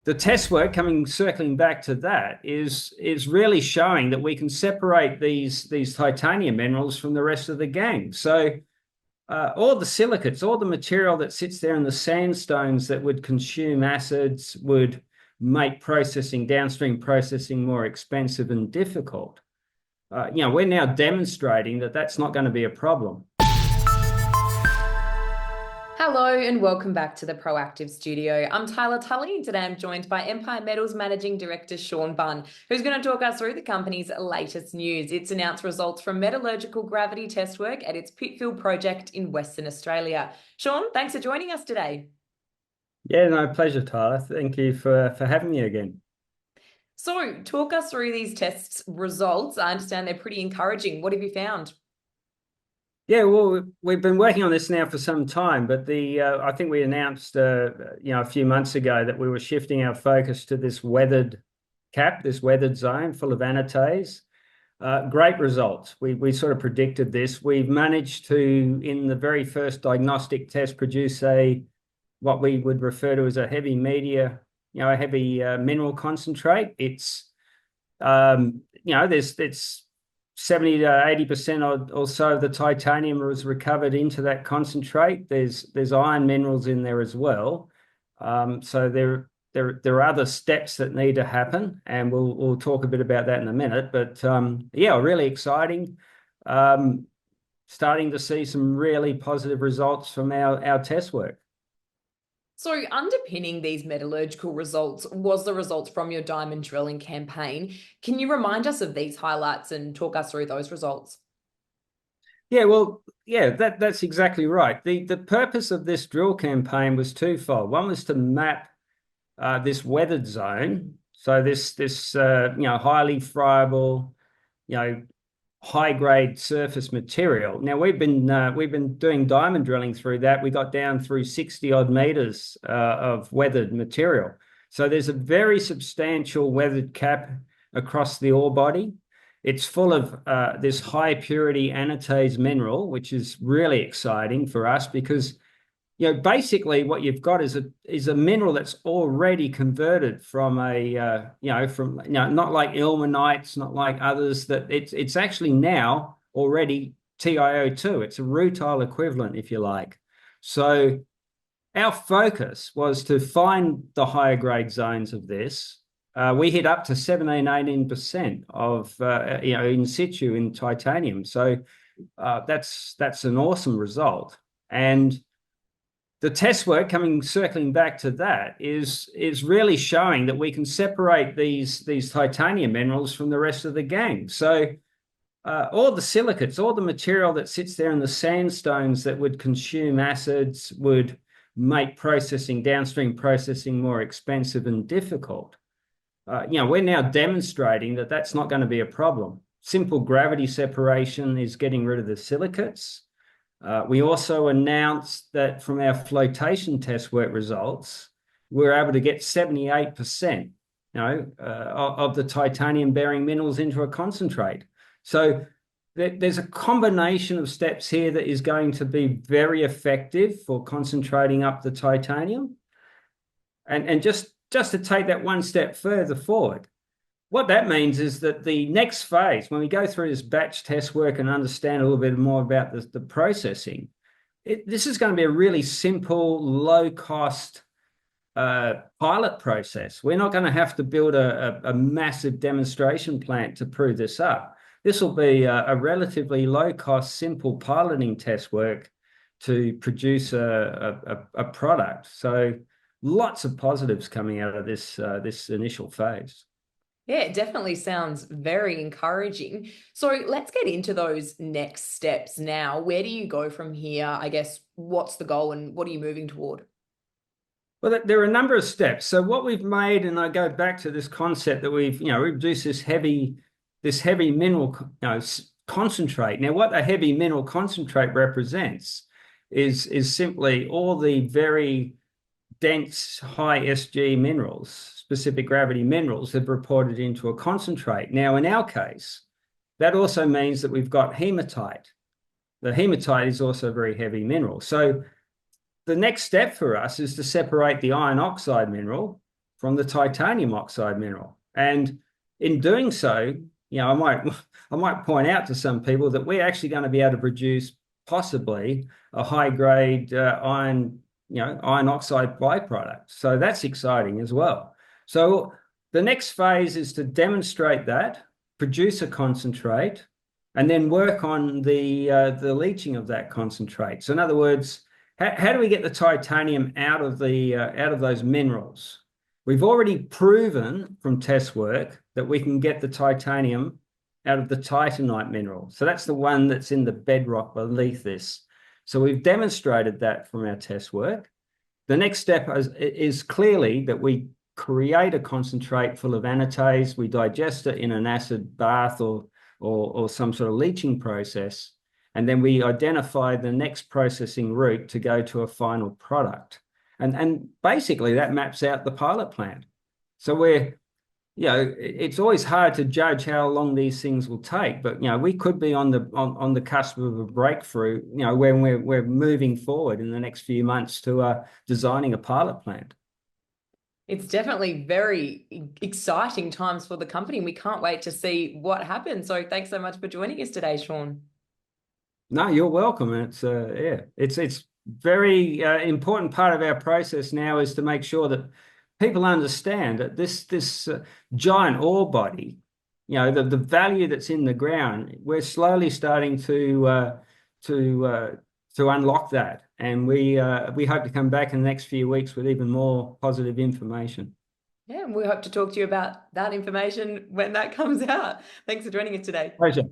the test work circling back to that is really showing that we can separate these titanium minerals from the rest of the gang. So all the silicates, all the material that sits there in the sandstones that would consume acids would make downstream processing more expensive and difficult. We're now demonstrating that that's not going to be a problem. Hello and welcome back to the Proactive Studio. I'm Tyler Tully and today I'm joined by Empire Metals Managing Director Sean Bunn, who's going to talk us through the company's latest news. It's announced results from metallurgical gravity test work at its Pitfield project in Western Australia. Sean, thanks for joining us today. Yeah, no, pleasure, Tyler. Thank you for having me again. So talk us through these tests results. I understand they're pretty encouraging. What have you found? Yeah, well, we've been working on this now for some time, but I think we announced a few months ago that we were shifting our focus to this weathered cap, this weathered zone full of anatase. Great results. We sort of predicted this. We've managed to, in the very first diagnostic test, produce what we would refer to as a heavy mineral concentrate. It's it's 70 to 80% or so of the titanium was recovered into that concentrate. There's iron minerals in there as well. So there are other steps that need to happen, and we'll talk a bit about that in a minute. But really exciting. Starting to see some really positive results from our test work. So underpinning these metallurgical results was the results from your diamond drilling campaign. Can you remind us of these highlights and talk us through those results? Yeah, well, yeah, that's exactly right. The purpose of this drill campaign was twofold. One was to map this weathered zone. So this highly friable, high grade surface material. Now we've been doing diamond drilling through that. We got down through 60 odd meters of weathered material. So there's a very substantial weathered cap across the ore body. It's full of this high purity anatase mineral, which is really exciting for us because basically what you've got is a mineral that's already converted from not like ilmenite, not like others, that it's actually now already TiO2. It's a rutile equivalent, if you like. So our focus was to find the higher grade zones of this. We hit up to 17, 18% of in situ in titanium. So that's an awesome result. And the test work circling back to that is really showing that we can separate these titanium minerals from the rest of the gang. So all the silicates, all the material that sits there in the sandstones that would consume acids would make downstream processing more expensive and difficult. We're now demonstrating that that's not going to be a problem. Simple gravity separation is getting rid of the silicates. We also announced that from our flotation test work results, we're able to get 78%, of the titanium-bearing minerals into a concentrate. So there's a combination of steps here that is going to be very effective for concentrating up the titanium. And just to take that one step further forward, what that means is that the next phase, when we go through this batch test work and understand a little bit more about the processing, this is going to be a really simple, low-cost pilot process. We're not going to have to build a massive demonstration plant to prove this up. This will be a relatively low-cost, simple piloting test work to produce a product. So lots of positives coming out of this initial phase. Yeah, it definitely sounds very encouraging. So let's get into those next steps now. Where do you go from here? I guess, what's the goal and what are you moving toward? Well, there are a number of steps. So what we've made, and I go back to this concept that we've reduced this heavy mineral concentrate. Now, what a heavy mineral concentrate represents is simply all the very dense high SG minerals, specific gravity minerals, have reported into a concentrate. Now, in our case, that also means that we've got hematite. The hematite is also a very heavy mineral. So the next step for us is to separate the iron oxide mineral from the titanium oxide mineral. And in doing so, I might point out to some people that we're actually going to be able to produce possibly a high grade iron oxide byproduct. So that's exciting as well. So the next phase is to demonstrate that, produce a concentrate, and then work on the leaching of that concentrate. So in other words, how do we get the titanium out of those minerals? We've already proven from test work that we can get the titanium out of the titanite mineral. So that's the one that's in the bedrock beneath this. So we've demonstrated that from our test work. The next step is clearly that we create a concentrate full of anatase, we digest it in an acid bath or some sort of leaching process, and then we identify the next processing route to go to a final product. And basically that maps out the pilot plant. So it's always hard to judge how long these things will take, but we could be on the cusp of a breakthrough, when we're moving forward in the next few months to designing a pilot plant. It's definitely very exciting times for the company. We can't wait to see what happens. So thanks so much for joining us today, Sean. No, you're welcome. It's very important part of our process now is to make sure that people understand that this giant ore body, the value that's in the ground, we're slowly starting to unlock that, and we hope to come back in the next few weeks with even more positive information. Yeah, and we hope to talk to you about that information when that comes out. Thanks for joining us today. Pleasure.